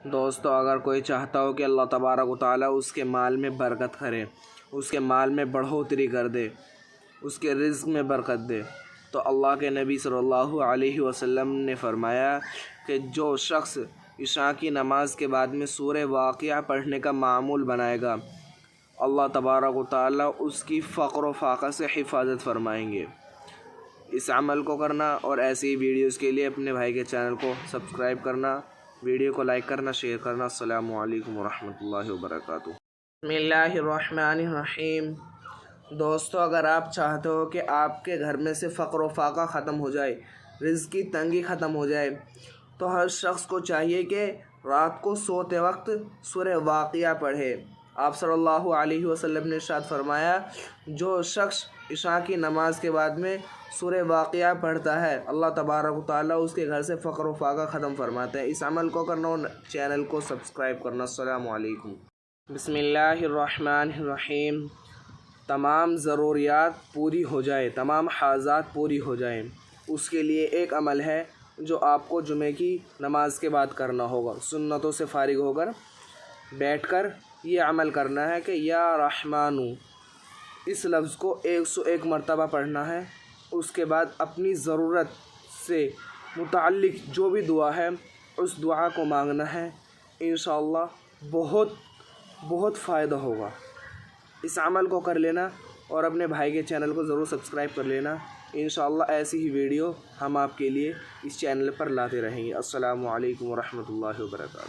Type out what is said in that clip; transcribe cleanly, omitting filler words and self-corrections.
دوستو، اگر کوئی چاہتا ہو کہ اللہ تبارک و تعالیٰ اس کے مال میں برکت کرے، اس کے مال میں بڑھوتری کر دے، اس کے رزق میں برکت دے، تو اللہ کے نبی صلی اللہ علیہ وسلم نے فرمایا کہ جو شخص عشاء کی نماز کے بعد میں سورہ واقعہ پڑھنے کا معمول بنائے گا، اللہ تبارک و تعالیٰ اس کی فقر و فاقہ سے حفاظت فرمائیں گے۔ اس عمل کو کرنا اور ایسی ویڈیوز کے لیے اپنے بھائی کے چینل کو سبسکرائب کرنا، ویڈیو کو لائک کرنا، شیئر کرنا۔ السلام علیکم ورحمۃ اللہ وبرکاتہ۔ بسم اللہ الرحمن الرحیم۔ دوستو، اگر آپ چاہتے ہو کہ آپ کے گھر میں سے فقر و فاقہ ختم ہو جائے، رزق کی تنگی ختم ہو جائے، تو ہر شخص کو چاہیے کہ رات کو سوتے وقت سورہ واقعہ پڑھے۔ آپ صلی اللہ علیہ وسلم نے ارشاد فرمایا، جو شخص عشاء کی نماز کے بعد میں سورہ واقعہ پڑھتا ہے، اللہ تبارک و تعالیٰ اس کے گھر سے فقر و فاقہ ختم فرماتے ہیں۔ اس عمل کو کرنا اور چینل کو سبسکرائب کرنا۔ السلام علیکم۔ بسم اللہ الرحمن الرحیم۔ تمام ضروریات پوری ہو جائے، تمام حاجات پوری ہو جائیں، اس کے لیے ایک عمل ہے جو آپ کو جمعے کی نماز کے بعد کرنا ہوگا۔ سنتوں سے فارغ ہو کر بیٹھ کر یہ عمل کرنا ہے کہ یا رحمانو، اس لفظ کو 101 مرتبہ پڑھنا ہے۔ اس کے بعد اپنی ضرورت سے متعلق جو بھی دعا ہے اس دعا کو مانگنا ہے۔ انشاءاللہ بہت فائدہ ہوگا۔ اس عمل کو کر لینا اور اپنے بھائی کے چینل کو ضرور سبسکرائب کر لینا۔ انشاءاللہ ایسی ہی ویڈیو ہم آپ کے لیے اس چینل پر لاتے رہیں گے۔ السلام علیکم ورحمۃ اللہ وبرکاتہ۔